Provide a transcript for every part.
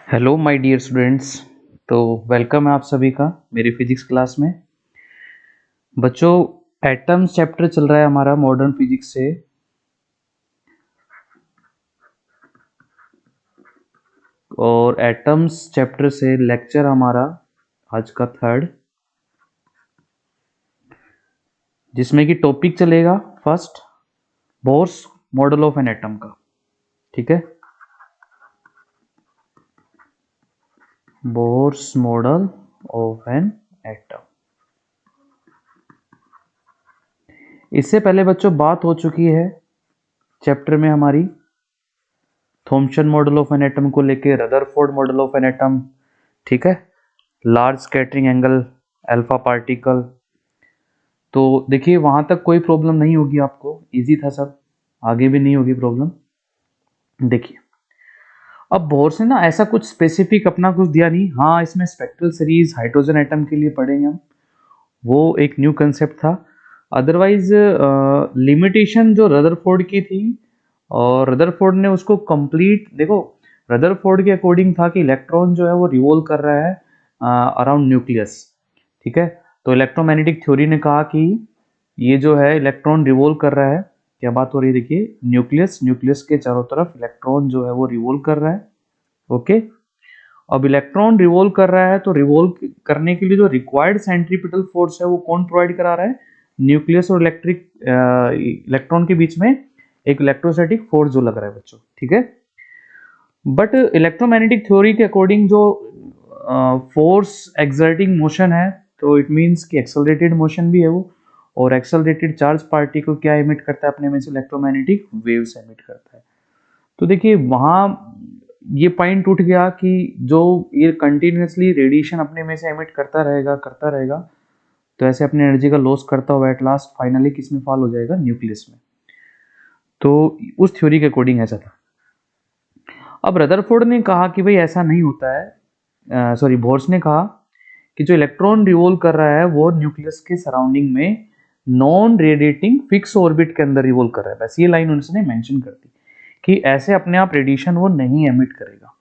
Hello my dear students. तो welcome है आप सभी का मेरी फिजिक्स क्लास में। बच्चों, एटम्स चैप्टर चल रहा है हमारा मॉडर्न फिजिक्स से। और एटम्स चैप्टर से लेक्चर हमारा आज का थर्ड, जिसमें कि टॉपिक चलेगा first, Bohr's model of an atom का। ठीक है, Bohr's model of an atom. इससे पहले बच्चों बात हो चुकी है चैप्टर में हमारी Thompson model of an atom को लेके, Rutherford model of an atom. ठीक है, large scattering angle, alpha particle. तो देखिए वहां तक कोई प्रॉब्लम नहीं होगी आपको, इजी था सब, आगे भी नहीं होगी प्रॉब्लम। देखिए अब बोर्स ने ना ऐसा कुछ स्पेसिफिक अपना कुछ दिया नहीं। हाँ, इसमें स्पेक्ट्रल सीरीज हाइड्रोजन एटम के लिए पढ़ेंगे हम, वो एक न्यू कंसेप्ट था। अदरवाइज लिमिटेशन जो रदरफोर्ड की थी, और रदरफोर्ड ने उसको कंप्लीट, देखो रदरफोर्ड के अकॉर्डिंग था कि इलेक्ट्रॉन जो है वो रिवॉल्व कर रहा है अराउंड न्यूक्लियस। ठीक है, तो इलेक्ट्रोमैग्नेटिक थ्योरी ने कहा कि ये जो है इलेक्ट्रॉन रिवॉल्व कर रहा है। क्या बात हो रही है, देखिए न्यूक्लियस, न्यूक्लियस के चारों तरफ इलेक्ट्रॉन जो है वो रिवॉल्व कर रहा है। ओके, अब इलेक्ट्रॉन रिवॉल्व कर रहा है तो रिवॉल्व करने के लिए जो रिक्वायर्ड सेंट्रीपिटल फोर्स है वो कौन प्रोवाइड करा रहा है? न्यूक्लियस और इलेक्ट्रॉन के बीच में एक इलेक्ट्रोस्टैटिक फोर्स जो लग रहा है बच्चों। ठीक है, बट इलेक्ट्रोमैग्नेटिक थ्योरी के अकॉर्डिंग जो फोर्स एक्सर्टिंग मोशन है, तो इट मींस कि एक्सेलरेटेड मोशन भी है वो। और एक्सेलरेटेड चार्ज पार्टिकल क्या एमिट करता है अपने में से? इलेक्ट्रोमैग्नेटिक वेव्स एमिट करता है। तो देखिए वहां ये पॉइंट उठ गया कि जो ये कंटिन्यूसली रेडिएशन अपने में से एमिट करता रहेगा, तो ऐसे अपनी एनर्जी का लॉस करता हुआ एट लास्ट फाइनली किस में फॉल हो जाएगा? न्यूक्लियस में। तो उस थ्योरी के अकॉर्डिंग ऐसा था। अब रदरफोर्ड ने कहा कि भाई ऐसा नहीं होता है, सॉरी बोर्स ने कहा कि जो इलेक्ट्रॉन रिवॉल्व कर रहा है वो न्यूक्लियस के सराउंडिंग में नॉन रेडिएटिंग फिक्स ऑर्बिट के अंदर रिवॉल्व कर रहा है। बस ये लाइन उन्होंने मेंशन कर दी कि ऐसे अपने आप रेडिएशन वो नहीं एमिट करेगा।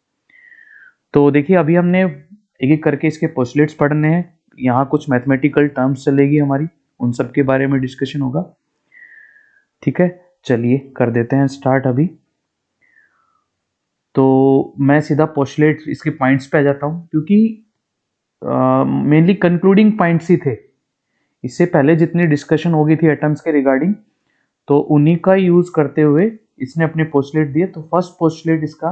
तो देखिए अभी हमने एक एक करके इसके पोस्टुलेट्स पढ़ने हैं। यहाँ कुछ मैथमेटिकल टर्म्स चलेगी हमारी, उन सब के बारे में डिस्कशन होगा। ठीक है, चलिए कर देते हैं स्टार्ट अभी। तो मैं सीधा पोस्टुलेट इसके पॉइंट्स पे आ जाता हूँ, क्योंकि मेनली कंक्लूडिंग पॉइंट्स ही थे। इससे पहले जितनी डिस्कशन हो गई थी एटम्स के रिगार्डिंग, तो उन्हीं का यूज करते हुए इसने अपने पोस्टुलेट दिए। तो फर्स्ट पोस्टुलेट इसका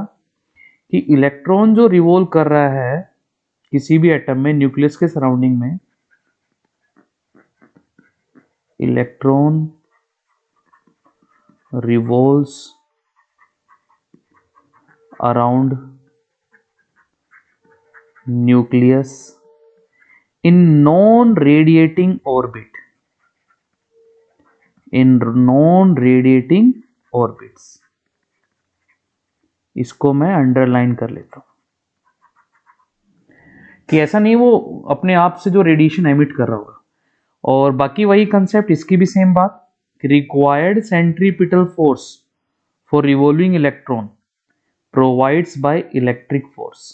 कि इलेक्ट्रॉन जो रिवॉल्व कर रहा है किसी भी एटम में न्यूक्लियस के सराउंडिंग में, electron revolves around nucleus in non radiating orbit, in non radiating orbits. इसको मैं अंडरलाइन कर लेता हूं कि ऐसा नहीं वो अपने आप से जो रेडिएशन एमिट कर रहा होगा। और बाकी वही कंसेप्ट, इसकी भी सेम बात, required centripetal force for revolving electron provides bye electric force.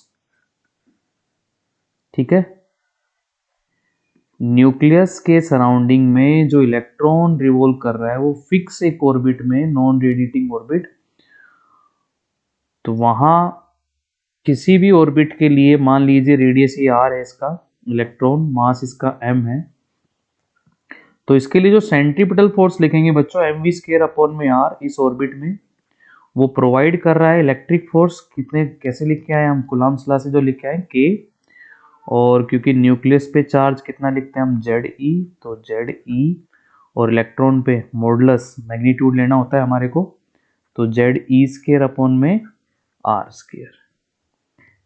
ठीक है, न्यूक्लियस के सराउंडिंग में जो इलेक्ट्रॉन रिवॉल्व कर रहा है वो फिक्स एक ऑर्बिट में, नॉन रेडिएटिंग ऑर्बिट। तो वहां किसी भी ऑर्बिट के लिए मान लीजिए रेडियस ये आर है इसका, इलेक्ट्रॉन मास इसका एम है, तो इसके लिए जो सेंट्रीपिटल फोर्स लिखेंगे बच्चों एम वी स्क्वायर अपॉन में आर, इस ऑर्बिट में वो प्रोवाइड कर रहा है इलेक्ट्रिक फोर्स। कितने, कैसे लिख के आए हम? कूलम्ब्स लॉ से जो लिख के आए के। और क्योंकि न्यूक्लियस पे चार्ज कितना लिखते हैं हम? जेड ई, तो जेड ई। और इलेक्ट्रॉन पे मॉडुलस मैग्नीट्यूड लेना होता है हमारे को, तो जेड ई स्क्वायर अपॉन में आर स्क्वायर।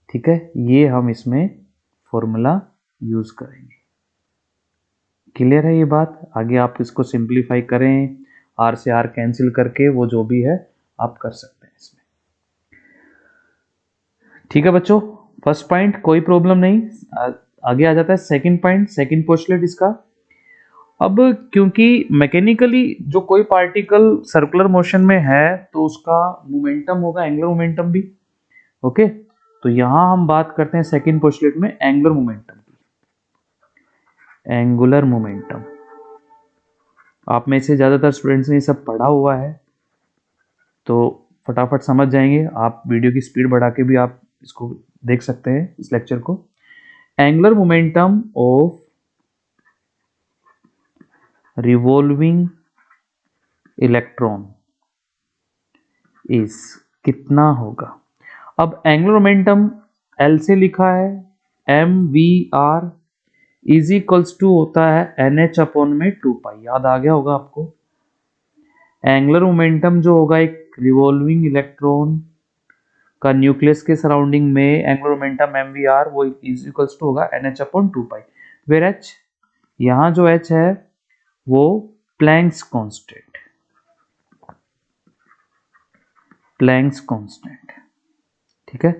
ठीक है, ये हम इसमें फॉर्मूला यूज करेंगे। क्लियर है ये बात? आगे आप इसको सिंप्लीफाई करें, आर से आर कैंसिल करके वो जो भी है आप कर सकते हैं इसमें। ठीक है बच्चों, फर्स्ट पॉइंट कोई प्रॉब्लम नहीं। आगे आ जाता है सेकंड पॉइंट, सेकंड पोस्टुलेट इसका। अब क्योंकि मैकेनिकली जो कोई पार्टिकल सर्कुलर मोशन में है तो उसका मोमेंटम होगा एंगुलर मोमेंटम भी। ओके, तो यहां हम बात करते हैं सेकंड पोस्टुलेट में एंगुलर मोमेंटम की। एंगुलर मोमेंटम, आप में से ज्यादातर स्टूडेंट्स ने ये सब पढ़ा हुआ है तो फटाफट समझ जाएंगे। आप वीडियो की स्पीड बढ़ा के भी आप इसको देख सकते हैं इस लेक्चर को। Angular momentum of revolving electron is कितना होगा। अब एंगुलर मोमेंटम एल से लिखा है, M V R is equals to होता है एन एच अपॉन में 2 पाई। याद आ गया होगा आपको। एंगुलर मोमेंटम जो होगा एक रिवॉल्विंग इलेक्ट्रॉन का न्यूक्लियस के सराउंडिंग में angular momentum M V R वो इज इक्वल्स टू होगा N H upon 2 pi. Where H, यहां जो एच है वो प्लैंक्स कांस्टेंट, प्लैंक्स कांस्टेंट, ठीक है।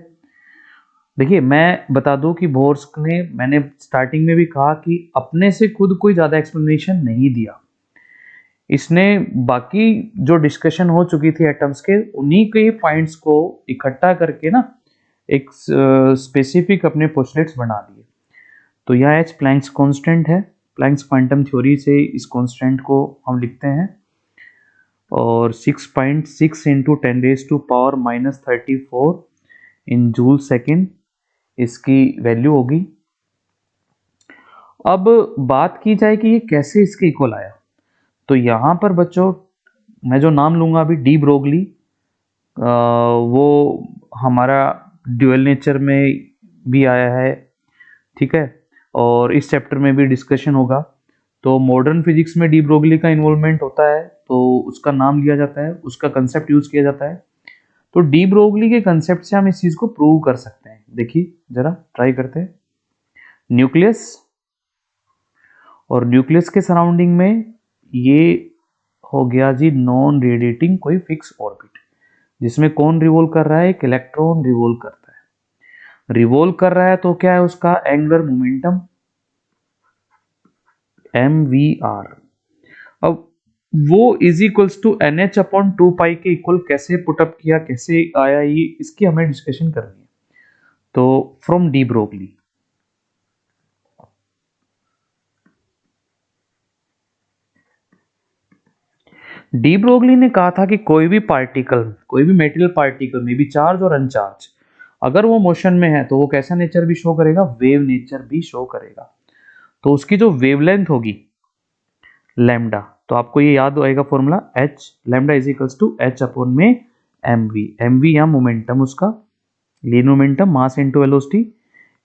देखिए मैं बता दूं कि बोर्स ने, मैंने स्टार्टिंग में भी कहा कि अपने से खुद कोई ज्यादा एक्सप्लेनेशन नहीं दिया। इसने बाकी जो डिस्कशन हो चुकी थी एटम्स के उन्हीं के पॉइंट्स को इकट्ठा करके ना एक स्पेसिफिक अपने पोस्टुलेट्स बना दिए। तो यह एच प्लैंक्स कांस्टेंट है। प्लैंक्स क्वांटम थ्योरी से इस कांस्टेंट को हम लिखते हैं और 6.6 इंटू 10⁻⁻34 इन जूल सेकेंड इसकी वैल्यू होगी। अब बात की जाए कि ये कैसे इसके इक्वल आया, तो यहां पर बच्चों मैं जो नाम लूंगा अभी डी ब्रोगली, वो हमारा ड्यूअल नेचर में भी आया है, ठीक है, और इस चैप्टर में भी डिस्कशन होगा। तो मॉडर्न फिजिक्स में डी ब्रोगली का इन्वॉल्वमेंट होता है तो उसका नाम लिया जाता है, उसका कंसेप्ट यूज किया जाता है। तो डी ब्रोगली के कंसेप्ट से हम इस चीज को प्रूव कर सकते हैं। देखिए जरा ट्राई करते हैं। न्यूक्लियस और न्यूक्लियस के सराउंडिंग में ये हो गया जी नॉन रेडिएटिंग कोई फिक्स ऑर्बिट, जिसमें कौन रिवॉल्व कर रहा है, एक इलेक्ट्रॉन रिवॉल्व करता है। रिवॉल्व कर रहा है तो क्या है उसका angular momentum M V R. अब वो is equals to N H upon 2 pi के इक्वल कैसे पुटअप किया, कैसे आया, ये इसकी हमें डिस्कशन करनी है। तो from de Broglie, de Broglie ने कहा था कि कोई भी पार्टिकल, कोई भी मेटेरियल पार्टिकल में भी चार्ज और अनचार्ज, अगर वो मोशन में है तो वो कैसा नेचर भी शो करेगा, वेव नेचर भी शो करेगा। तो उसकी जो वेवलेंथ होगी लैम्डा, तो आपको ये याद आएगा formula H lambda is equals to H upon में एम वी या मोमेंटम उसका linear momentum mass into velocity,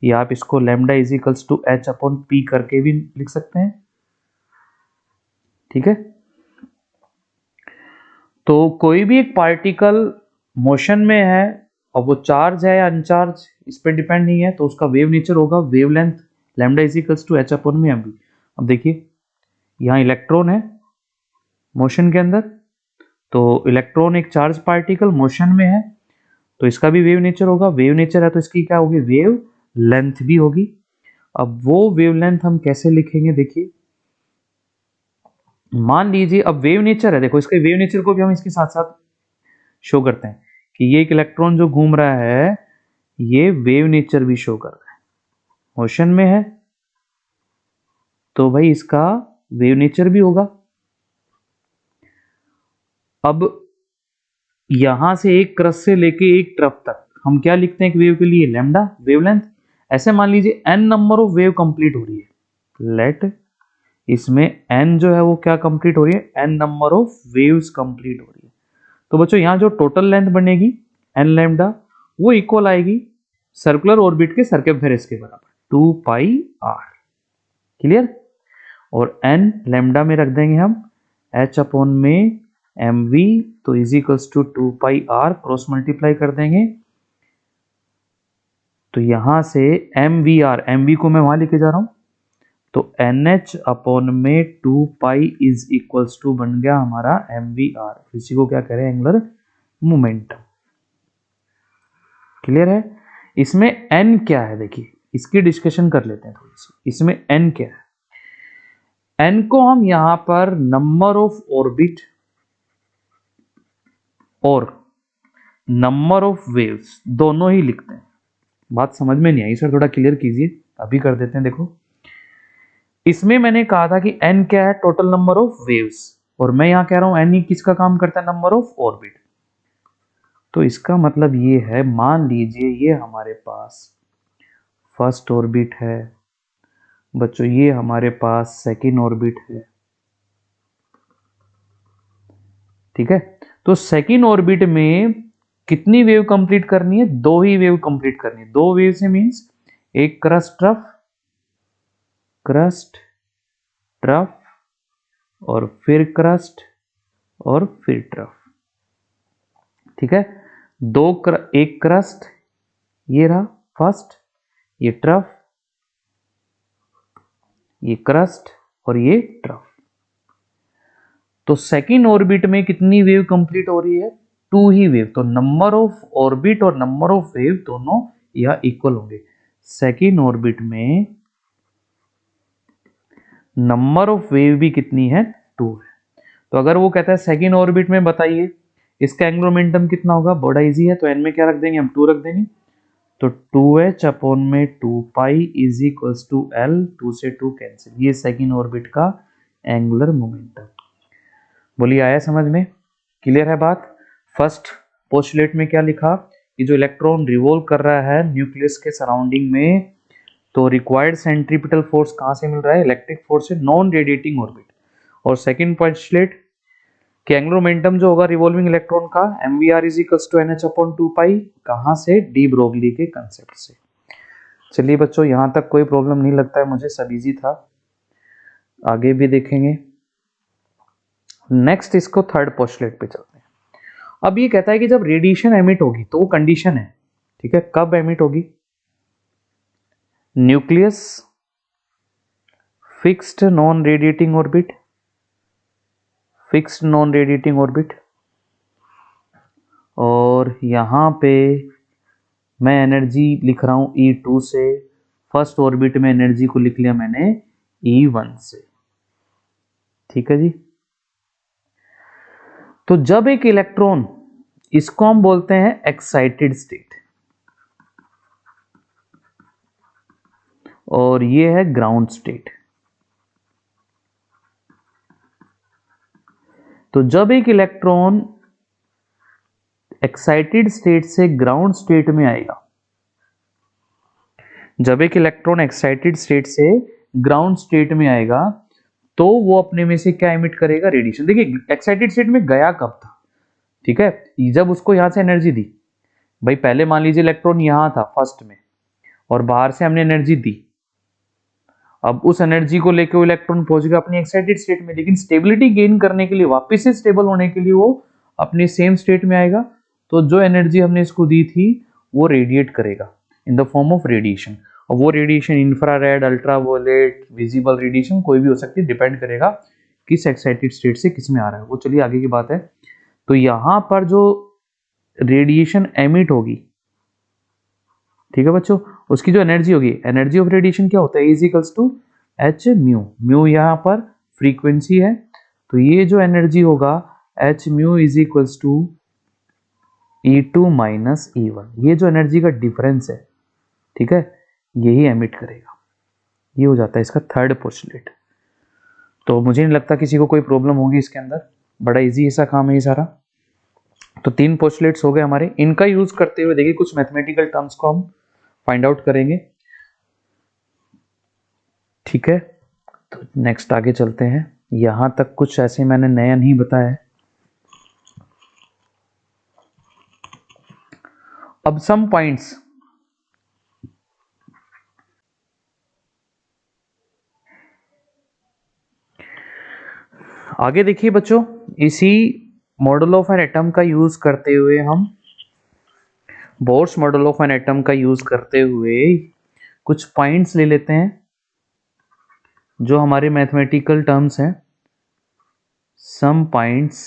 या आप इसको lambda is equals to H upon P करके भी लिख सकते हैं, ठीक है। तो कोई भी एक पार्टिकल मोशन में है और वो चार्ज है या अनचार्ज इस पर डिपेंड नहीं है, तो उसका वेव नेचर होगा wavelength lambda is equals to H upon में एम वी। अब देखिए यहाँ इलेक्ट्रॉन है मोशन के अंदर, तो इलेक्ट्रॉन एक चार्ज पार्टिकल मोशन में है तो इसका भी वेव नेचर होगा। वेव नेचर है तो इसकी क्या होगी, वेव लेंथ भी होगी। अब वो वेव लेंथ हम कैसे लिखेंगे, देखिए मान लीजिए अब वेव नेचर है, देखो इसके वेव नेचर को भी हम इसके साथ साथ शो करते हैं कि ये एक इलेक्ट्रॉन जो घूम रहा है ये वेव नेचर भी शो कर रहा है, मोशन में है तो भाई इसका वेव नेचर भी होगा। अब यहां से एक क्रस्ट से लेके एक ट्रफ तक हम क्या लिखते हैं एक वेव के लिए, लैम्डा वेवलेंथ। ऐसे मान लीजिए n number of wave complete हो रही है, लेट इसमें n जो है वो क्या कंप्लीट हो रही है, n number of waves complete हो रही है। तो बच्चों यहां जो टोटल लेंथ बनेगी n लैम्डा वो इक्वल आएगी सर्कुलर ऑर्बिट के सर्कमफेरेंस के बराबर 2 पाई r, क्लियर। और n लैम्डा में रख देंगे हम h अपॉन में एम वी, तो is equals to 2 pi r, cross multiply कर देंगे तो यहां से एम वी को मैं वहां लेके जा रहा हूं तो एन एच अपॉन में 2 पाई इज इक्वल्स टू बन गया हमारा एम वी आर। इसी को क्या कह रहे हैं, एंगुलर मोमेंटम, क्लियर है। इसमें n क्या है, देखिए इसकी डिस्कशन कर लेते हैं थोड़ी सी। इसमें n क्या है, n को हम यहां पर नंबर ऑफ ऑर्बिट और नंबर ऑफ वेव्स दोनों ही लिखते हैं, बात समझ में नहीं आई सर, थोड़ा क्लियर कीजिए। अभी कर देते हैं। देखो इसमें मैंने कहा था कि n क्या है, टोटल नंबर ऑफ वेव्स, और मैं यहां कह रहा हूं n ही किसका काम करता है, नंबर ऑफ ऑर्बिट। तो इसका मतलब ये है, मान लीजिए ये हमारे पास फर्स्ट ऑर्बिट है बच्चों, ये हमारे पास सेकंड ऑर्बिट है, ठीक है। तो सेकंड ऑर्बिट में कितनी वेव कंप्लीट करनी है, दो ही वेव कंप्लीट करनी है। दो वेव से मींस एक क्रस्ट ट्रफ, क्रस्ट ट्रफ, और फिर क्रस्ट, और फिर ट्रफ, ठीक है। एक क्रस्ट, ये रहा फर्स्ट, ये ट्रफ, ये क्रस्ट, और ये ट्रफ। तो सेकंड ऑर्बिट में कितनी वेव कंप्लीट हो रही है, टू ही वेव। तो नंबर ऑफ ऑर्बिट और नंबर ऑफ वेव दोनों यह इक्वल होंगे। सेकंड ऑर्बिट में नंबर ऑफ वेव भी कितनी है, टू है। तो अगर वो कहता है सेकंड ऑर्बिट में बताइए इसका एंगुलर मोमेंटम कितना होगा, बड़ा इजी है। तो एन में क्या रख देंगे हम, 2 रख देंगे। तो 2h अपॉन में 2 pi is equals to L, 2 से 2 कैंसिल। ये सेकंड ऑर्बिट का एंगुलर मोमेंटम। बोलिए आया समझ में, क्लियर है बात। फर्स्ट पोस्टुलेट में क्या लिखा कि जो इलेक्ट्रॉन रिवॉल्व कर रहा है न्यूक्लियस के सराउंडिंग में, तो रिक्वायर्ड सेंट्रीपिटल फोर्स कहां से मिल रहा है, इलेक्ट्रिक फोर्स से, नॉन रेडिएटिंग ऑर्बिट। और सेकंड पोस्टुलेट कि एंगुलर मोमेंटम जो होगा रिवॉल्विंग इलेक्ट्रॉन का, mvr is equals to nh upon 2 pi, कहां से, डी ब्रोगली के कंसेप्ट से। चलिए बच्चों यहां तक कोई प्रॉब्लम नहीं लगता है मुझे, सब इजी था, आगे भी देखेंगे। नेक्स्ट इसको थर्ड पोस्टुलेट पे चलते हैं। अब ये कहता है कि जब रेडिएशन एमिट होगी तो वो कंडीशन है, ठीक है, कब एमिट होगी, nucleus, fixed non radiating orbit, fixed non radiating orbit, और यहां पे मैं एनर्जी लिख रहा हूं E2 से, फर्स्ट ऑर्बिट में एनर्जी को लिख लिया मैंने E1 से, ठीक है जी। तो जब एक इलेक्ट्रॉन, इसको हम बोलते हैं एक्साइटेड स्टेट, और ये है ग्राउंड स्टेट। तो जब एक इलेक्ट्रॉन एक्साइटेड स्टेट से ग्राउंड स्टेट में आएगा, जब एक इलेक्ट्रॉन एक्साइटेड स्टेट से ग्राउंड स्टेट में आएगा, तो वो अपने में से क्या एमिट करेगा, रेडिएशन। देखिए एक्साइटेड स्टेट में गया कब था, ठीक है, जब उसको यहां से एनर्जी दी। भाई पहले मान लीजिए इलेक्ट्रॉन यहां था फर्स्ट में, और बाहर से हमने एनर्जी दी, अब उस एनर्जी को लेकर वो इलेक्ट्रॉन पहुंच गया अपनी एक्साइटेड स्टेट में, लेकिन स्टेबिलिटी गेन करने के लिए, वापस से स्टेबल होने के लिए वो अपने सेम स्टेट में आएगा। तो जो एनर्जी हमने इसको दी थी वो रेडिएट करेगा in the form of radiation. और वो radiation infrared, ultraviolet, visible radiation कोई भी हो सकती है, डिपेंड करेगा किस एक्साइटेड स्टेट से किस में आ रहा है वो। चलिए आगे की बात है। तो यहां पर जो रेडिएशन एमिट होगी, ठीक है बच्चों, उसकी जो एनर्जी होगी, एनर्जी ऑफ रेडिएशन क्या होता है, is equals to H mu. Mu यहाँ पर फ्रीक्वेंसी है, तो ये जो एनर्जी होगा H mu is equals to E2 minus E1। ये जो एनर्जी का डिफरेंस है, ठीक है, यही एमिट करेगा। ये हो जाता है इसका थर्ड पोस्टुलेट। तो मुझे नहीं लगता किसी को कोई प्रॉब्लम होगी इसके अंदर, बड़ा इजी ऐसा काम है ये सारा। तो 3 पोस्टुलेट्स हो गए हमारे, इनका यूज करते हुए देखिए कुछ मैथमेटिकल टर्म्स को हम फाइंड आउट करेंगे, ठीक है। तो नेक्स्ट आगे चलते हैं। यहां तक कुछ ऐसे मैंने नया नहीं बताया है। अब सम पॉइंट्स, आगे देखिए बच्चों, इसी मॉडल ऑफ एन एटम का यूज करते हुए हम, Bohr's model of an atom का यूज करते हुए कुछ पॉइंट्स ले लेते हैं जो हमारे मैथमेटिकल टर्म्स हैं। सम पॉइंट्स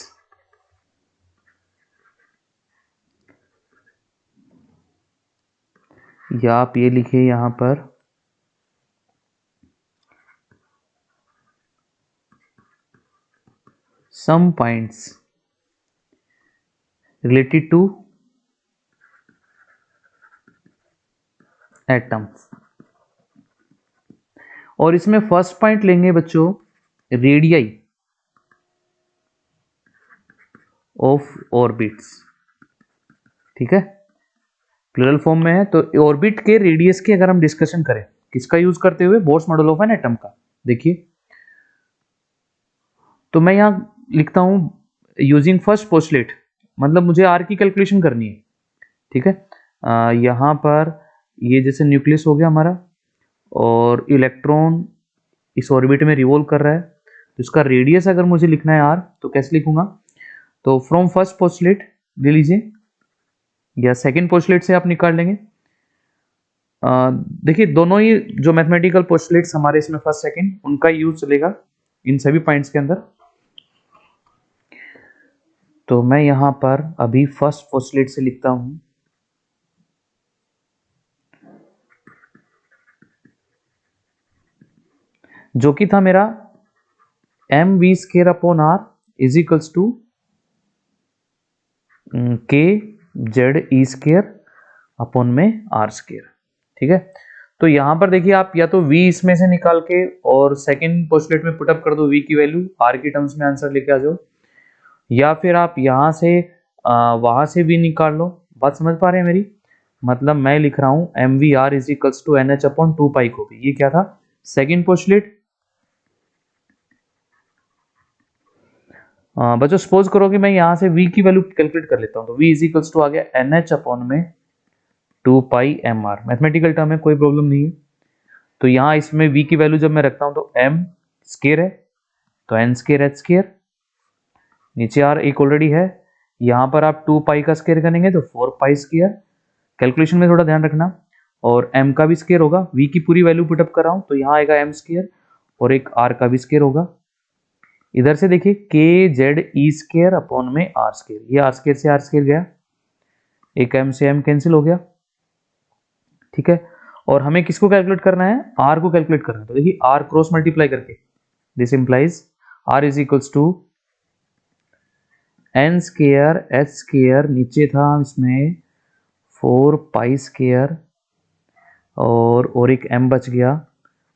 या आप ये लिखिए यहां पर, some points related to atom. और इसमें फर्स्ट पॉइंट लेंगे बच्चों रेडियाई ऑफ ऑर्बिट्स, ठीक है, प्लूरल फॉर्म में है। तो ऑर्बिट के रेडियस की अगर हम डिस्कशन करें किसका यूज करते हुए, Bohr's model of an atom का, देखिए तो मैं यहां लिखता हूं यूजिंग फर्स्ट पोस्टलेट, मतलब मुझे आर की कैलकुलेशन करनी है, ठीक है। यहां पर ये जैसे न्यूक्लियस हो गया हमारा और इलेक्ट्रॉन इस ऑर्बिट में रिवॉल्व कर रहा है, तो इसका रेडियस अगर मुझे लिखना है आर तो कैसे लिखूंगा, तो फ्रॉम फर्स्ट पोस्टलेट ले लीजिए या सेकंड पोस्टलेट से आप निकाल लेंगे। देखिए दोनों ही जो मैथमेटिकल पोस्टलेट्स हमारे इसमें फर्स्ट सेकंड उनका यूज चलेगा इन सभी पॉइंट्स के अंदर। तो मैं यहां पर अभी फर्स्ट पोस्टलेट से लिखता हूं जो कि था मेरा M V square upon R is equals to K Z E square upon में आर स्केयर, ठीक है। तो यहां पर देखिए आप या तो v इसमें से निकाल के और सेकंड पोस्टलेट में पुटअप कर दो v की वैल्यू, r की टर्म्स में आंसर लेके आ जाओ, या फिर आप यहां से वहां से v निकाल लो। बात समझ पा रहे हैं मेरी, मतलब मैं लिख रहा हूं M V R is equals to N H upon two pi को भी, ये क्या था सेकंड पोस्टलेट। बच्चों सपोज करो कि मैं यहां से v की वैल्यू कैलकुलेट कर लेता हूं, तो v इज इक्वल्स टू आ गया एन एच अपॉन में two pi M R, mathematical term है कोई प्रॉब्लम नहीं है। तो यहाँ इसमें v की वैल्यू जब मैं रखता हूं तो m स्केयर है तो n स्केयर h स्केयर, नीचे r एक ऑलरेडी है, यहाँ पर आप 2 पाई का स्केयर करेंगे तो 4 पाई स्केयर, कैलकुलेशन में थोड़ा ध्यान रखना, और m का भी स्केयर होगा, v की पूरी वैल्यू पुटअप कर रहा हूं तो यहाँ आएगा m स्केयर और एक r का भी स्केयर होगा। इधर से देखिए के जेड ई स्केयर अपॉन में आर स्केयर, ये आर स्केयर से आर स्केयर गया, एक m से m कैंसिल हो गया, ठीक है। और हमें किसको कैलकुलेट करना है, r को कैलकुलेट करना है, तो देखिए r क्रॉस मल्टीप्लाई करके this implies r is equals to n square h square, नीचे था इसमें 4 पाई स्केयर और एक m बच गया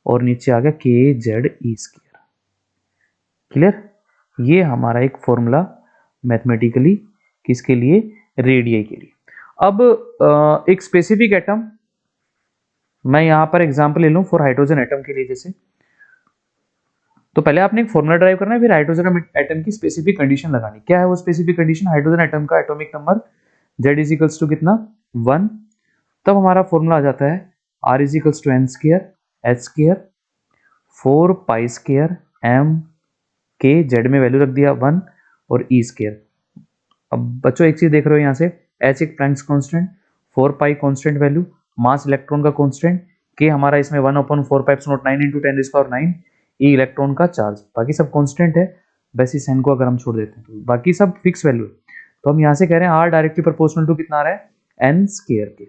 और नीचे आ गया के जेड ई स्केयर, क्लियर। ये हमारा एक फॉर्मूला मैथमेटिकली किसके लिए, रेडियाई के लिए। अब एक स्पेसिफिक एटम, मैं यहां पर एग्जांपल ले लूं फॉर हाइड्रोजन एटम के लिए जैसे, तो पहले आपने एक फॉर्मूला ड्राइव करना है, फिर हाइड्रोजन एटम की स्पेसिफिक कंडीशन लगानी। क्या है वो स्पेसिफिक कंडीशन, हाइड्रोजन एटम का atomic number Z is equals to कितना 1, तब हमारा फॉर्मूला आ जाता है R is equals to N square H square 4 pi square m K Z में वैल्यू रख दिया 1 और ई स्केयर। अब बच्चों एक चीज देख रहे हो यहाँ से, एच एक Planck's constant, 4 pi constant value, mass electron का कांस्टेंट, के हमारा इसमें 1/4 into 10⁹ ई इलेक्ट्रॉन का चार्ज, बाकी सब कांस्टेंट है, बस इस n को अगर हम छोड़ देते हैं तो बाकी सब फिक्स वैल्यू है। तो हम यहाँ से कह रहे हैं r डायरेक्टली प्रोपोर्शनल टू कितना आ रहा है n स्केयर के।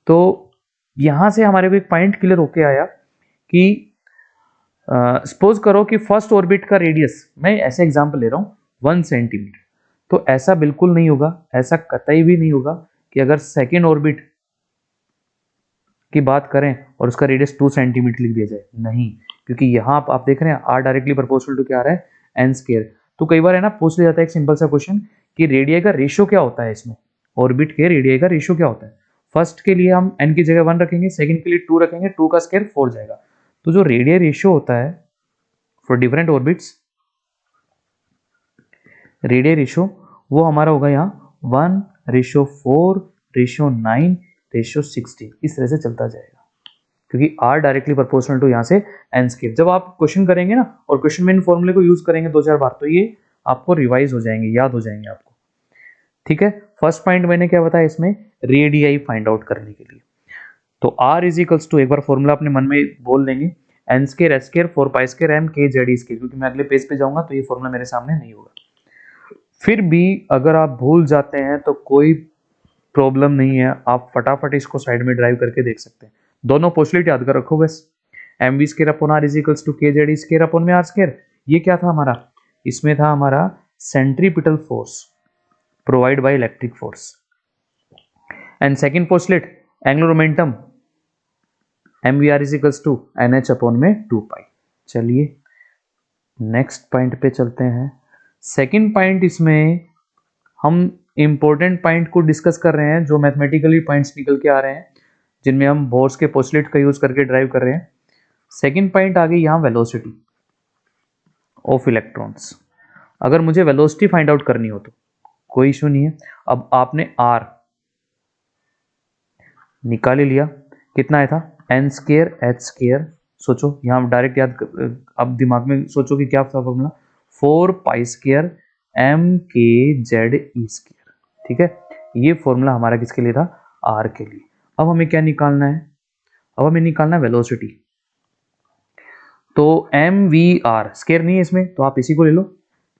तो यहाँ से हमारे को एक पॉइंट क्लियर होके आया कि सपोज करो कि फर्स्ट ऑर्बिट का रेडियस, मैं ऐसे एग्जांपल ले रहा हूँ 1 सेंटीमीटर, तो ऐसा बिल्कुल नहीं होगा, ऐसा कतई भी नहीं होगा कि अगर सेकेंड ऑर्बिट की बात करें और उसका रेडियस 2 सेंटीमीटर लिख दिया जाए, नहीं, क्योंकि यहाँ आप देख रहे हैं r डायरेक्टली प्रोपोर्शनल टू क्या आ रहा है n स्केयर। तो कई बार है ना पूछ लिया जाता है एक सिंपल सा क्वेश्चन कि रेडियस का रेशियो क्या होता है, इसमें ऑर्बिट के रेडियस का रेशियो क्या होता है। फर्स्ट के लिए हम n की जगह 1 रखेंगे, सेकंड के लिए 2 रखेंगे, 2 का स्केयर 4 जाएगा। तो जो रेडियस रेशियो होता है for different orbits, radius ratio वो हमारा होगा यहाँ 1:4:9:16, इस तरह से चलता जाएगा, क्योंकि r डायरेक्टली प्रोपोर्शनल टू यहाँ से n स्केयर। जब आप क्वेश्चन करेंगे ना और क्वेश्चन में इन फॉर्मूले को यूज करेंगे 2-4 बार, तो ये आपको रिवाइज हो जाएंगे, याद हो जाएंगे आपको, ठीक है। फर्स्ट पॉइंट मैंने क्या बताया इसमें, रेडियाई फाइंड आउट करने के लिए, तो r इज इक्वल्स टू, एक बार फॉर्मूला अपने मन में बोल लेंगे, n square h square 4 pi square m K Z square, क्योंकि मैं अगले पेज पे जाऊंगा तो ये फॉर्मूला मेरे सामने नहीं होगा। फिर भी अगर आप भूल जाते हैं तो कोई प्रॉब्लम नहीं है, आप फटाफट इसको साइड में ड्राइव करके देख सकते हैं। दोनों पोस्टलेट याद कर रखो बस, M V square upon R is equals to K Z square upon में आर स्केयर। ये क्या था हमारा, इसमें था हमारा centripetal force provide by electric force, and second postulate angular momentum M V R is equals to N H upon में 2 पाई। चलिए नेक्स्ट पॉइंट पे चलते हैं। सेकंड पॉइंट, इसमें हम इंपॉर्टेंट पॉइंट को डिस्कस कर रहे हैं जो मैथमेटिकली पॉइंट्स निकल के आ रहे हैं, जिनमें हम बोर्स के पोस्टुलेट का यूज करके ड्राइव कर रहे हैं। सेकंड पॉइंट आ गई यहाँ वेलोसिटी ऑफ इलेक्ट्रॉन्स। अगर मुझे वेलोसिटी फाइंड आउट करनी हो तो कोई इशू नहीं है। अब आपने आर निकाल ही लिया, कितना आया था एन स्केयर एच स्केयर। सोचो यहाँ डायरेक्ट याद अब दिमाग में सोचो कि क्या था formula, 4 pi square M K Z E square. ठीक है, ये फॉर्मूला हमारा किसके लिए था, आर के लिए। अब हमें क्या निकालना है, अब हमें निकालना है वेलोसिटी। तो एम वी आर स्केयर नहीं है इसमें, तो आप इसी को ले लो,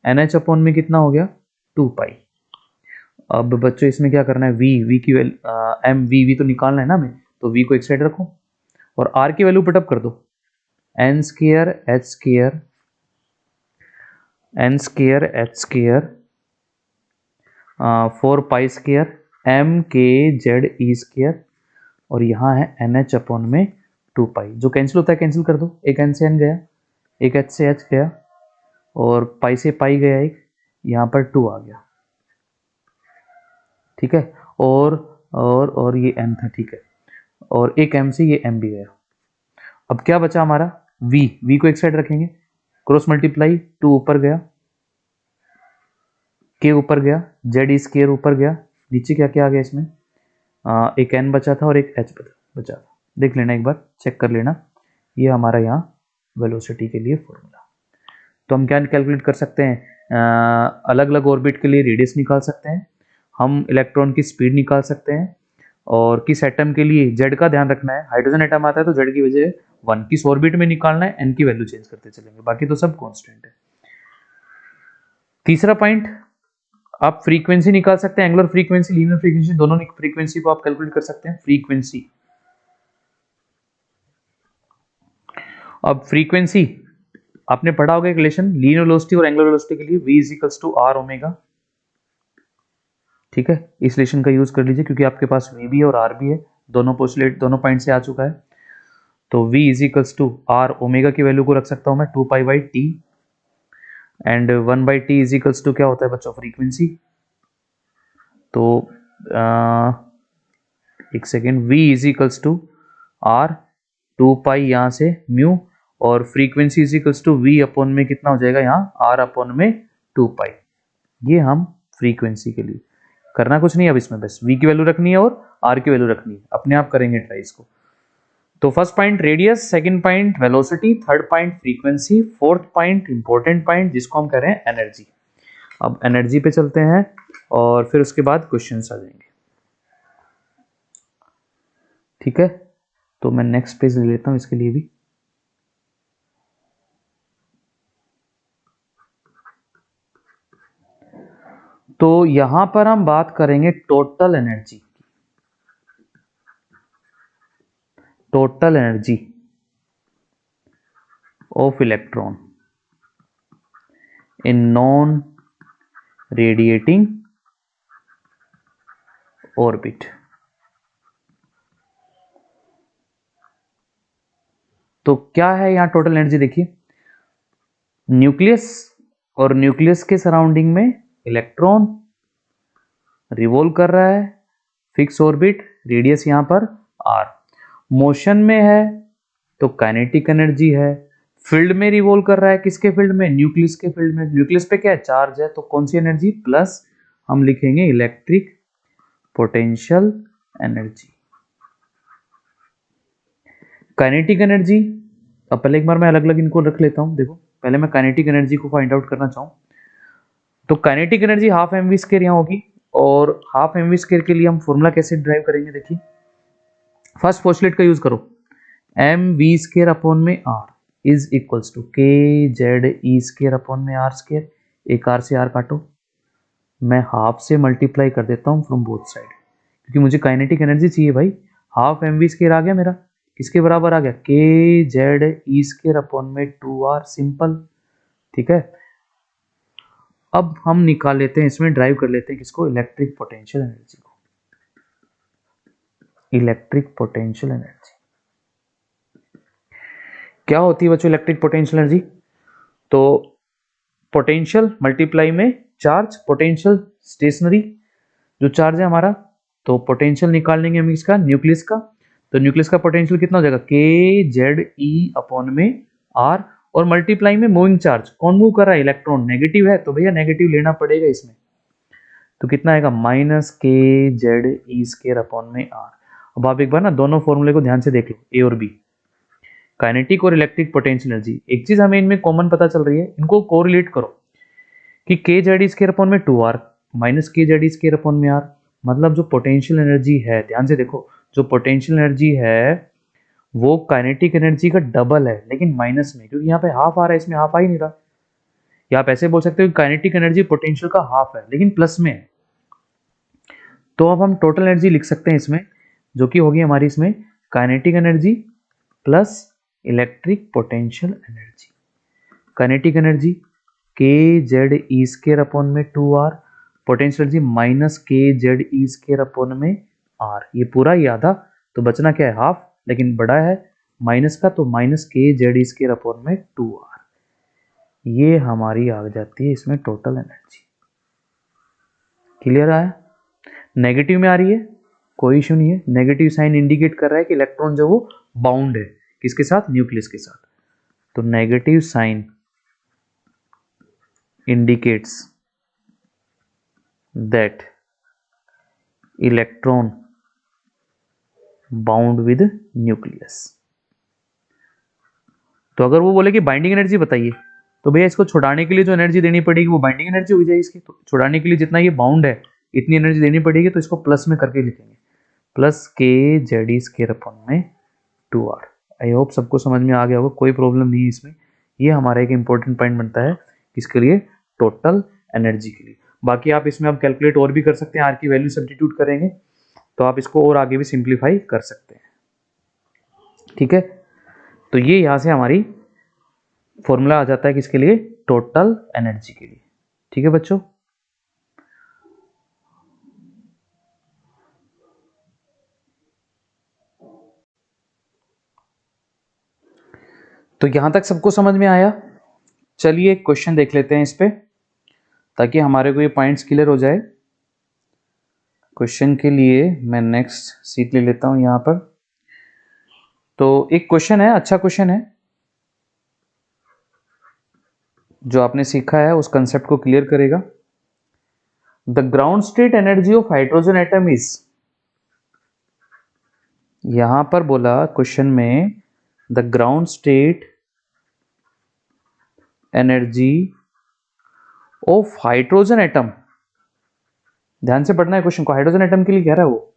एन एच अपॉन में कितना हो गया 2 पाई। अब बच्चों इसमें क्या करना है, वी की एम वी तो निकालना है ना हमें, तो वी को एक साइड रखो और आर की वैल्यू पुटअप कर दो, N square H square N square H square 4 pi square M K Z E square, और यहाँ है एन एच अपॉन में 2 पाई। जो कैंसिल होता है कैंसिल कर दो, एक एन से एन गया, एक एच से एच गया, और पाई से पाई गया, एक यहाँ पर 2 आ गया। ठीक है, और ये एम था, ठीक है, और एक एम से ये एम भी गया। अब क्या बचा हमारा, वी को एक साइड रखेंगे, क्रॉस मल्टीप्लाई 2 ऊपर गया, के ऊपर गया, जेड ई स्केयर ऊपर गया, नीचे क्या क्या आ गया इसमें, एक एन बचा था और एक एच बचा था। देख लेना एक बार, चेक कर लेना, ये हमारा यहाँ वेलोसिटी के लिए फॉर्मूला। तो हम क्या कैलकुलेट कर सकते हैं, अलग अलग ऑर्बिट के लिए रेडियस निकाल सकते हैं, हम इलेक्ट्रॉन की स्पीड निकाल सकते हैं, और किस एटम के लिए जेड का ध्यान रखना है, हाइड्रोजन एटम आता है तो जेड की वजह 1, किस ऑर्बिट में निकालना है, एन की वैल्यू चेंज करते चलेंगे, बाकी तो सब कांस्टेंट है। तीसरा पॉइंट, आप फ्रीक्वेंसी निकाल सकते हैं, एंगुलर फ्रीक्वेंसी, लीनियर फ्रीक्वेंसी, दोनों फ्रीक्वेंसी को आप कैलकुलेट कर सकते हैं। फ्रीक्वेंसी, अब फ्रीक्वेंसी आपने पढ़ा होगा एक रिलेशन लीनियर वेलोसिटी और एंगुलर वेलोसिटी के लिए, v is equals to R omega. ठीक है, इस रिलेशन का यूज कर लीजिए क्योंकि आपके पास v भी और r भी है, दोनों पोस्टुलेट दोनों पॉइंट से आ चुका है। तो v is equals to R, omega की वैल्यू को रख सकता हूं मैं 2 पाई/t, and 1/t is equals to क्या होता है बच्चों, फ्रीक्वेंसी। तो एक second, v is equals to R 2 pi यहाँ से म्यू, और frequency is equals to v upon में कितना हो जाएगा यहाँ r अपॉन में 2 पाई। ये हम फ्रीक्वेंसी के लिए करना कुछ नहीं, अब इसमें बस v की वैल्यू रखनी है और r की वैल्यू रखनी है, अपने आप करेंगे ट्राई इसको। तो first point radius, second point velocity, third point frequency, fourth point important point जिसको हम कह रहे हैं एनर्जी। अब एनर्जी पे चलते हैं और फिर उसके बाद क्वेश्चंस आ जाएंगे। ठीक है, तो मैं नेक्स्ट पेज ले लेता हूं इसके लिए भी। तो यहां पर हम बात करेंगे total energy, total energy of electron in non radiating orbit. तो क्या है यहां टोटल एनर्जी, देखिए न्यूक्लियस और न्यूक्लियस के सराउंडिंग में इलेक्ट्रॉन रिवॉल्व कर रहा है, फिक्स ऑर्बिट, रेडियस यहां पर r, मोशन में है तो काइनेटिक एनर्जी है, फील्ड में रिवॉल्व कर रहा है, किसके फील्ड में, न्यूक्लियस के फील्ड में, न्यूक्लियस पे क्या है, चार्ज है, तो कौन सी एनर्जी, प्लस हम लिखेंगे electric potential energy. Kinetic energy, अब पहले एक बार मैं अलग अलग इनको रख लेता हूं, देखो पहले मैं काइनेटिक एनर्जी को फाइंड आउट करना चाहूं, तो kinetic energy half M V square यहाँ होगी, और हाफ एम वी स्क्वायर के लिए हम फॉर्मूला कैसे ड्राइव करेंगे, देखिए फर्स्ट पोस्टुलेट का यूज करो, एम वी स्क्वायर अपॉन में are is equals to K Z E square upon में आर स्क्वायर, एक आर से आर काटो, मैं हाफ से मल्टीप्लाई कर देता हूँ फ्रॉम बोथ साइड, क्योंकि मुझे काइनेटिक एनर्जी चाहिए भाई। हाफ एम वी स्क्वायर आ गया मेरा, किसके बराबर आ गया, के जेड ई स्क्वायर अपॉन में 2r, सिंपल। ठीक है, अब हम निकाल लेते हैं, इसमें ड्राइव कर लेते हैं किसको, इलेक्ट्रिक पोटेंशियल एनर्जी को, इलेक्ट्रिक पोटेंशियल एनर्जी। क्या होती है बच्चों इलेक्ट्रिक पोटेंशियल एनर्जी? तो पोटेंशियल मल्टीप्लाई में चार्ज, पोटेंशियल स्टेशनरी जो चार्ज है हमारा, तो पोटेंशियल निकाल लेंगे हम इसका न्यूक्लियस का, तो न्यूक्लियस का पोटेंशियल कितना हो जाएगा के जेड ई अपॉन में आर, और मल्टीप्लाई में मूविंग चार्ज, कौन मूव कर रहा है इलेक्ट्रॉन, नेगेटिव है तो भैया नेगेटिव लेना पड़ेगा इसमें, तो कितना आएगा माइनस के जेड ई स्केयर अपॉन में आर। अब आप एक बार ना दोनों फॉर्मूले को ध्यान से देख लो, ए और बी, काइनेटिक और इलेक्ट्रिक पोटेंशियल एनर्जी। एक चीज हमें इनमें कॉमन पता चल रही है, इनको कोरिलेट करो कि के जेड ई स्केयर अपॉन में 2r माइनस के जेड ई स्केयर अपॉन में आर, मतलब जो पोटेंशियल एनर्जी है, ध्यान से देखो, जो पोटेंशियल एनर्जी है वो काइनेटिक एनर्जी का डबल है, लेकिन माइनस में, क्योंकि यहाँ पे हाफ आ रहा है, इसमें हाफ आ ही नहीं रहा। या आप ऐसे बोल सकते हो कि काइनेटिक एनर्जी पोटेंशियल का हाफ है, लेकिन प्लस में है। तो अब हम टोटल एनर्जी लिख सकते हैं इसमें, जो कि होगी हमारी इसमें kinetic energy plus electric potential energy. Kinetic energy के जेड ई स्केयर अपॉन में 2r, पोटेंशियल एनर्जी माइनस के जेड ई स्केयर अपॉन में आर, ये पूरा ही आधा, तो बचना क्या है हाफ, लेकिन बड़ा है माइनस का, तो माइनस के जेड ई स्केयर अपॉन में 2r, ये हमारी आ जाती है इसमें टोटल एनर्जी। क्लियर आया? नेगेटिव में आ रही है, कोई इशू नहीं है, नेगेटिव साइन इंडिकेट कर रहा है कि इलेक्ट्रॉन जो वो बाउंड है किसके साथ, न्यूक्लियस के साथ, तो negative sign indicates that electron bound with nucleus। तो अगर वो बोले कि बाइंडिंग एनर्जी बताइए, तो भैया इसको छुड़ाने के लिए जो एनर्जी देनी पड़ेगी वो बाइंडिंग एनर्जी हो जाएगी इसकी, तो छुड़ाने के लिए जितना ये बाउंड है इतनी एनर्जी देनी पड़ेगी, तो इसको प्लस में करके लिखेंगे, प्लस के जेड ई स्क्वायर अपॉन में 2r। आई होप सबको समझ में आ गया होगा, कोई प्रॉब्लम नहीं है इसमें। ये हमारा एक इंपॉर्टेंट पॉइंट बनता है किसके लिए, टोटल एनर्जी के लिए। बाकी आप इसमें अब कैलकुलेट और भी कर सकते हैं, आर की वैल्यू सब्स्टिट्यूट करेंगे तो आप इसको और आगे भी सिंप्लीफाई कर सकते हैं। ठीक है, तो ये यहां से हमारी फॉर्मूला आ जाता है किसके लिए, टोटल एनर्जी के लिए। ठीक है बच्चों, तो यहां तक सबको समझ में आया? चलिए क्वेश्चन देख लेते हैं इस पे, ताकि हमारे को ये पॉइंट्स क्लियर हो जाए। क्वेश्चन के लिए मैं नेक्स्ट सीट ले लेता हूं यहां पर। तो एक क्वेश्चन है, अच्छा क्वेश्चन है, जो आपने सीखा है उस कंसेप्ट को क्लियर करेगा। The ground state energy of hydrogen atom is, यहां पर बोला क्वेश्चन में the ground state energy of hydrogen atom, ध्यान से पढ़ना है क्वेश्चन को, हाइड्रोजन एटम के लिए कह रहा है वो,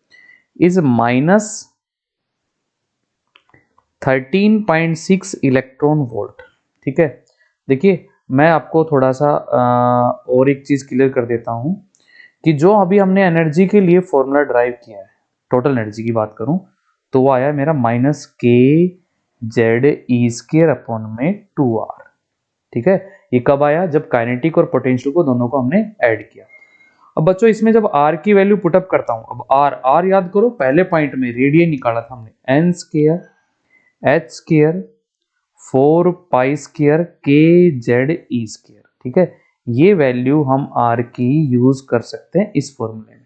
इज -13.6 इलेक्ट्रॉन वोल्ट। ठीक है, देखिए मैं आपको थोड़ा सा और एक चीज क्लियर कर देता हूं कि जो अभी हमने एनर्जी के लिए फॉर्मूला ड्राइव किया है, टोटल एनर्जी की बात करूं तो वो आया मेरा माइनस के जेड ई स्क्वायर अपॉन में 2r। ठीक है, ये कब आया, जब काइनेटिक और पोटेंशियल को दोनों को हमने ऐड किया। अब बच्चों इसमें जब r की वैल्यू पुटअप करता हूं, अब r याद करो, पहले पॉइंट में रेडियन निकाला था हमने, n square h square 4 pi square के जेड ई स्क्वायर। ठीक है, ये वैल्यू हम r की यूज कर सकते हैं इस फॉर्मूले में।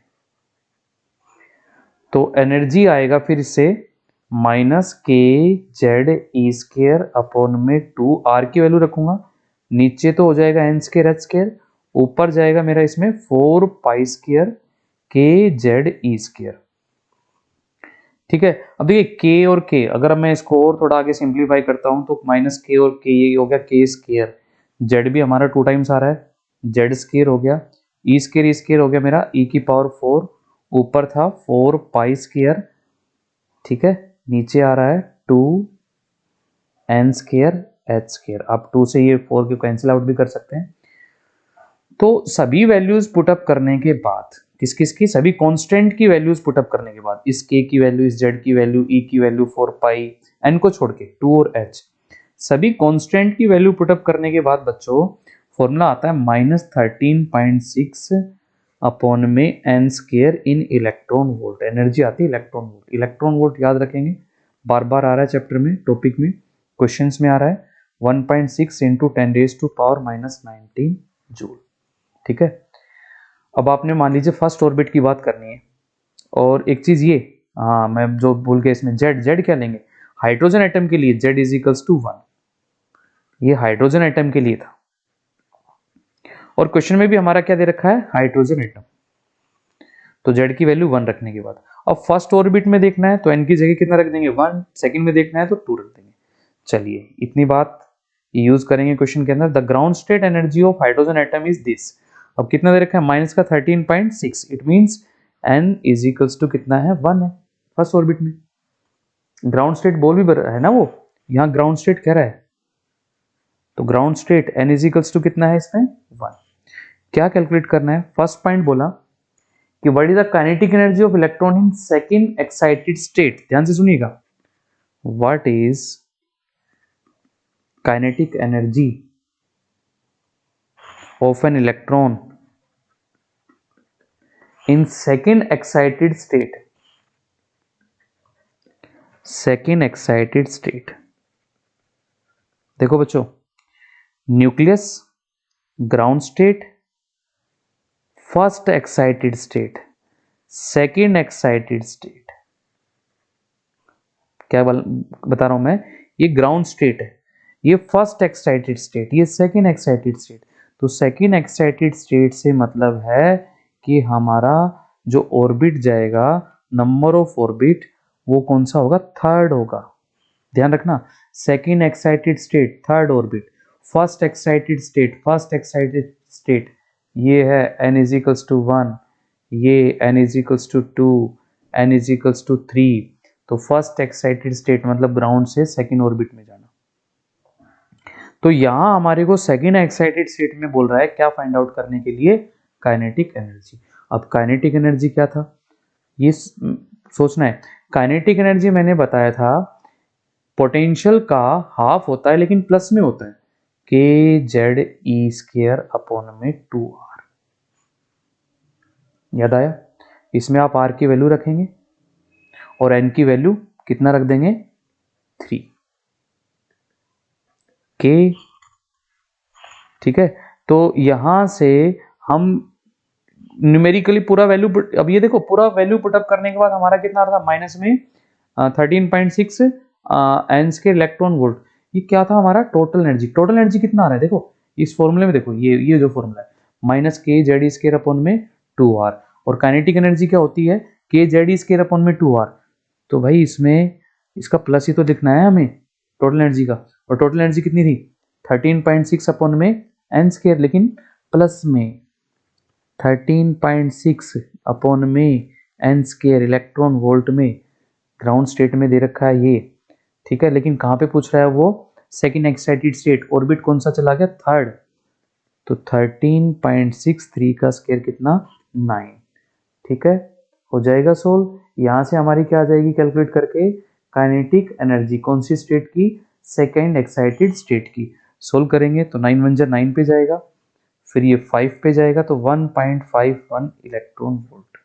तो एनर्जी आएगा फिर इससे माइनस के जेड ई स्क्वायर अपॉन में 2, r की वैल्यू रखूंगा, नीचे तो हो जाएगा n स्क्वायर h स्क्वायर, ऊपर जाएगा मेरा इसमें 4 पाई स्क्वायर के जेड ई स्क्वायर। ठीक है, अब देखिए के और के, अगर मैं इसको और थोड़ा आगे सिंप्लीफाई करता हूं तो माइनस के और के, ये हो गया के स्क्वायर, जेड भी हमारा 2 टाइम्स आ रहा है, जेड स्क्वायर हो गया, ई स्क्वायर हो गया मेरा e की पावर 4, ऊपर था 4 पाई स्क्वायर। ठीक है, नीचे आ रहा है 2 n स्क्वायर h स्क्वायर। आप 2 से ये 4 को कैंसिल आउट भी कर सकते हैं। तो सभी वैल्यूज पुटअप करने के बाद, किस किस की, सभी कांस्टेंट की वैल्यूज पुटअप करने के बाद, इस k की वैल्यू, इस z की वैल्यू, e की वैल्यू 4 पाई, n को छोड़ के 2 और h, सभी कांस्टेंट की वैल्यू पुटअप करने के बाद बच्चों फॉर्मूला आता है -13.6 अपॉन में n स्क्वायर इन इलेक्ट्रॉन वोल्ट। एनर्जी आती है इलेक्ट्रॉन वोल्ट, इलेक्ट्रॉन वोल्ट याद रखेंगे, बार बार आ रहा है चैप्टर में, टॉपिक में, क्वेश्चंस में आ रहा है 1.6 इंटू 10⁻⁻19 जूल। ठीक है, अब आपने मान लीजिए फर्स्ट ऑर्बिट की बात करनी है। और एक चीज ये, हाँ मैं जो भूल गया इसमें, जेड, जेड क्या लेंगे हाइड्रोजन एटम के लिए, जेड इज इक्वल्स टू 1, ये हाइड्रोजन एटम के लिए था। और क्वेश्चन में भी हमारा क्या दे रखा है, हाइड्रोजन एटम, तो जेड की वैल्यू 1 रखने के बाद अब फर्स्ट ऑर्बिट में देखना है तो एन की जगह कितना रख देंगे 1, सेकंड में देखना है तो 2 रख देंगे। चलिए इतनी बात यूज करेंगे क्वेश्चन के अंदर। The ground state energy of hydrogen atom is this. अब कितना दे रखा है माइनस का 13.6, it means N is equals to कितना है 1 है फर्स्ट ऑर्बिट में। ग्राउंड स्टेट बोल भी है ना वो, यहाँ ग्राउंड स्टेट कह रहा है, तो ground state N is equals to कितना है इसमें 1। क्या कैलकुलेट करना है, फर्स्ट पॉइंट बोला कि what is the kinetic energy of electron in second excited state. ध्यान से सुनिएगा, what is kinetic energy of an electron in second excited state, second excited state. देखो बच्चों, nucleus, ground state, first excited state, second excited state. क्या बता रहा हूं मैं, ये ग्राउंड स्टेट है, ये फर्स्ट एक्साइटेड स्टेट, ये सेकंड एक्साइटेड स्टेट। तो सेकंड एक्साइटेड स्टेट से मतलब है कि हमारा जो ऑर्बिट जाएगा, नंबर ऑफ ऑर्बिट वो कौन सा होगा, थर्ड होगा। ध्यान रखना, second excited state third orbit, first excited state first excited state, ये है n इज इक्वल्स टू 1, ये n is equals to 2, n is equals to 3। तो फर्स्ट एक्साइटेड स्टेट मतलब ग्राउंड से सेकंड ऑर्बिट में जाना। तो यहां हमारे को सेकंड एक्साइटेड स्टेट में बोल रहा है क्या फाइंड आउट करने के लिए, काइनेटिक एनर्जी। अब काइनेटिक एनर्जी क्या था ये सोचना है। काइनेटिक एनर्जी मैंने बताया था पोटेंशियल का हाफ होता है लेकिन प्लस में होता है, के जेड ई स्क्वायर अपॉन में 2r। याद आया, इसमें आप r की वैल्यू रखेंगे और n की वैल्यू कितना रख देंगे 3 के। ठीक है, तो यहां से हम न्यूमेरिकली पूरा वैल्यू, अब ये देखो पूरा वैल्यू पुटअप करने के बाद हमारा कितना आ रहा था माइनस में 13.6 एन स्क्वायर इलेक्ट्रॉन वोल्ट। ये क्या था हमारा टोटल एनर्जी, टोटल एनर्जी कितना आ रहा है देखो इस फॉर्मूले में, देखो ये जो फॉर्मूला है माइनस के जेड ई स्क्वायर अपॉन में 2r। और काइनेटिक एनर्जी क्या होती है, के जेड ई स्क्वायर अपॉन में 2r। तो भाई इसमें इसका प्लस ही तो लिखना है हमें टोटल एनर्जी का, और टोटल एनर्जी कितनी थी 13.6 अपॉन में एन स्क्वायर, लेकिन प्लस में 13.6 अपॉन में एन स्क्वायर इलेक्ट्रॉन वोल्ट में, ग्राउंड स्टेट में दे रखा है ये। ठीक है, लेकिन कहां पे पूछ रहा है वो, सेकंड एक्साइटेड स्टेट, ऑर्बिट कौन सा चला गया थर्ड। तो 13.63 का स्क्वायर कितना 9। ठीक है, हो जाएगा सोल्व। यहां से हमारी क्या आ जाएगी कैलकुलेट करके, काइनेटिक एनर्जी कौन सी स्टेट की, सेकंड एक्साइटेड स्टेट की। सोल्व करेंगे तो 9 1 जा 9 पे जाएगा, फिर ये 5 पे जाएगा तो 1.51 इलेक्ट्रॉन वोल्ट।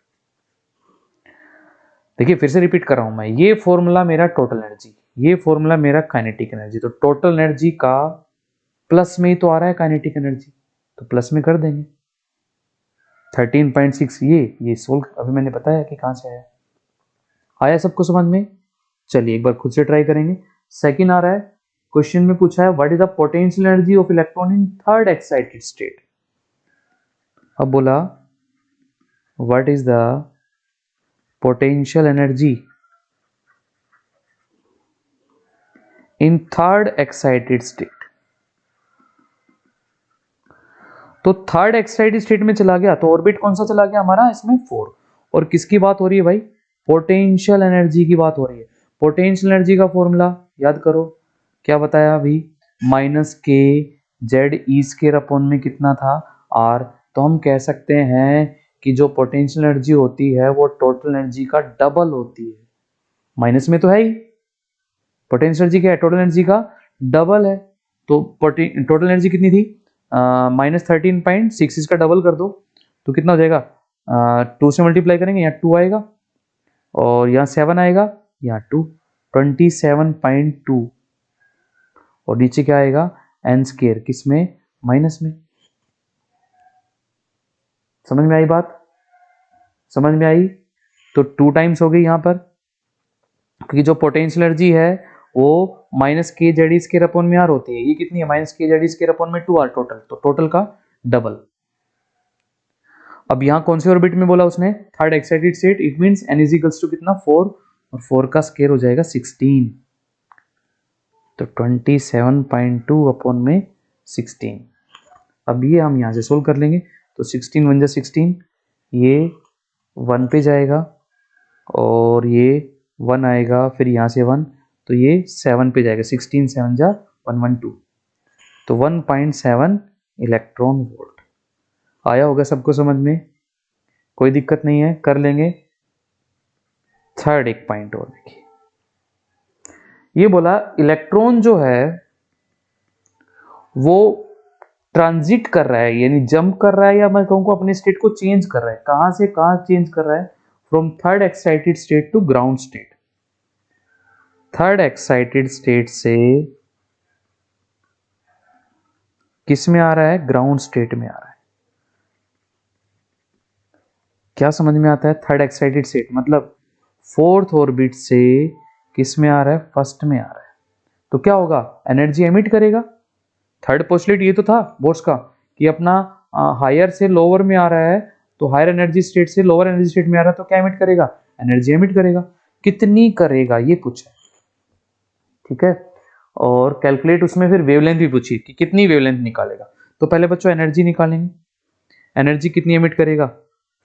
देखिए फिर से रिपीट कर रहा हूं मैं, ये फॉर्मूला मेरा टोटल एनर्जी, ये फॉर्मूला मेरा काइनेटिक एनर्जी। तो टोटल एनर्जी का प्लस में ही तो आ रहा है काइनेटिक एनर्जी, तो प्लस में कर देंगे 13.6। ये सोल्व अभी मैंने बताया कि कहां से आया, आया सबको समझ में। चलिए एक बार खुद से ट्राई करेंगे। सेकंड आ रहा है, क्वेश्चन में पूछा है what is the potential energy of electron in third excited state. अब बोला what is the potential energy in third excited state. तो थर्ड एक्साइटेड स्टेट में चला गया तो ऑर्बिट कौन सा चला गया हमारा इसमें 4। और किसकी बात हो रही है भाई, पोटेंशियल एनर्जी की बात हो रही है। पोटेंशियल एनर्जी का फॉर्मूला याद करो, क्या बताया अभी, माइनस के जेड ई स्क्वायर अपॉन में कितना था आर। तो हम कह सकते हैं कि जो पोटेंशियल एनर्जी होती है वो टोटल एनर्जी का डबल होती है। माइनस में तो है ही, पोटेंशियल एनर्जी क्या है, टोटल एनर्जी का डबल है। तो टोटल एनर्जी कितनी थी माइनस 13.6, इसका डबल कर दो तो कितना हो जाएगा, 2 से मल्टीप्लाई करेंगे यहाँ 2 आएगा और यहाँ 7 आएगा, यहाँ 2, 27.2 और नीचे क्या आएगा n स्क्वायर, किसमें, माइनस में। समझ में आई बात, समझ में आई। तो 2 टाइम्स हो गई यहाँ पर, क्योंकि जो पोटेंशियल एनर्जी है वो माइनस के जेड स्क्वायर अपॉन में आर होती है, ये कितनी है, माइनस के जेड स्क्वायर अपॉन में 2r टोटल, तो टोटल का डबल। अब यहाँ कौन से ऑर्बिट में बोला उसने, third excited state, it means n is equals to कितना 4, और 4 का स्क्वायर हो जाएगा 16, तो 27.2 अपॉन में 16। अब ये हम यहाँ से सोल्व कर लेंगे, तो 16 1 जा 16, ये 1 पे जाएगा और ये 1 आएगा, फिर यहाँ से 1, तो ये 7 पे जाएगा, 16 7 जा 112, तो 1.7 इलेक्ट्रॉन वोल्ट। आया होगा सबको समझ में, कोई दिक्कत नहीं है, कर लेंगे। थर्ड एक पॉइंट और देखिए, ये बोला इलेक्ट्रॉन जो है वो ट्रांजिट कर रहा है, यानी जंप कर रहा है, या मैं कहूँगा अपने स्टेट को चेंज कर रहा है। कहां से कहां चेंज कर रहा है, from third excited state to ground state. Third excited state से किस में आ रहा है, ग्राउंड स्टेट में आ रहा है। क्या समझ में आता है, थर्ड एक्साइटेड स्टेट मतलब फोर्थ ऑर्बिट से किस में आ रहा है, फर्स्ट में आ रहा है। तो क्या होगा, एनर्जी एमिट करेगा। थर्ड पोस्टलेट ये तो था बोर्स का कि अपना हायर से लोअर में आ रहा है, तो हायर एनर्जी स्टेट से लोअर एनर्जी स्टेट में आ रहा है, तो क्या एमिट करेगा, एनर्जी एमिट करेगा। कितनी करेगा ये पूछा, ठीक है। और कैलकुलेट उसमें फिर वेवलेंथ भी पूछी कि कितनी वेवलेंथ निकालेगा। तो पहले बच्चों एनर्जी निकालेंगे, एनर्जी कितनी एमिट करेगा,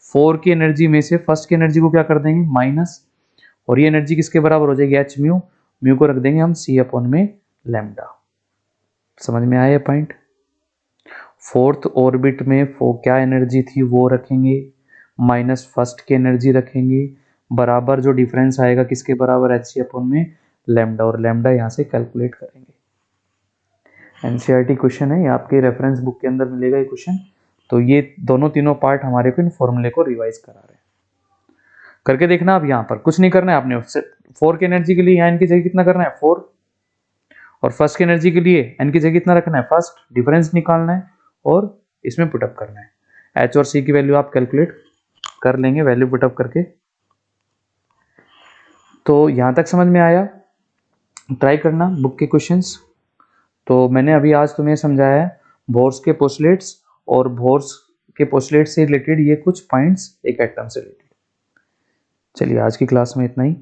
4 की एनर्जी में से फर्स्ट की एनर्जी को क्या कर देंगे माइनस, और ये एनर्जी किसके बराबर हो जाएगी, एच म्यू, म्यू को रख देंगे हम सी अपॉन में लैम्डा। समझ में आया पॉइंट। फोर्थ ऑर्बिट में क्या एनर्जी थी वो रखेंगे, माइनस फर्स्ट की एनर्जी रखेंगे, बराबर जो डिफरेंस आएगा किसके बराबर, एच सी अपॉन में लैम्डा, और लैम्डा यहाँ से कैलकुलेट करेंगे। एनसीईआरटी क्वेश्चन है, ये आपके रेफरेंस बुक के अंदर मिलेगा ये क्वेश्चन। तो ये दोनों तीनों पार्ट हमारे को इन फॉर्मूले को रिवाइज करा रहे हैं, करके देखना। अब यहाँ पर कुछ नहीं करना है आपने, 4 की एनर्जी के लिए यहाँ इनकी जगह कितना करना है 4, और फर्स्ट की एनर्जी के लिए एन की जगह कितना रखना है फर्स्ट, डिफरेंस निकालना है और इसमें पुटअप करना है। एच और सी की वैल्यू आप कैलकुलेट कर लेंगे, वैल्यू पुटअप करके। तो यहां तक समझ में आया, ट्राई करना बुक के क्वेश्चंस। तो मैंने अभी आज तुम्हें समझाया है बोर्स के पोस्टलेट्स, और बोर्स के पोस्टलेट से रिलेटेड ये कुछ पॉइंट्स एक एटम से रिलेटेड। चलिए आज की क्लास में इतना ही।